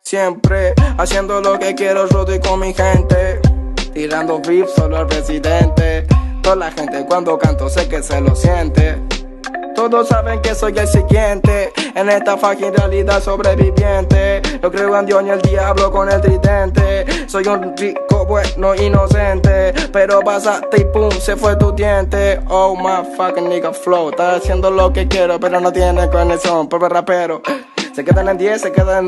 Siempre haciendo lo que quiero, roto y con mi gente. Tirando beef solo al presidente. Toda la gente cuando canto sé que se lo siente. Todos saben que soy el siguiente en esta fucking realidad sobreviviente. Yo creo en Dios y el diablo con el tridente. Soy un rico bueno inocente, pero pasaste y pum, se fue tu diente. Oh my fucking nigga flow. Estás haciendo lo que quiero, pero no tiene conexión. Pobre rapero, se quedan en 10, se quedan en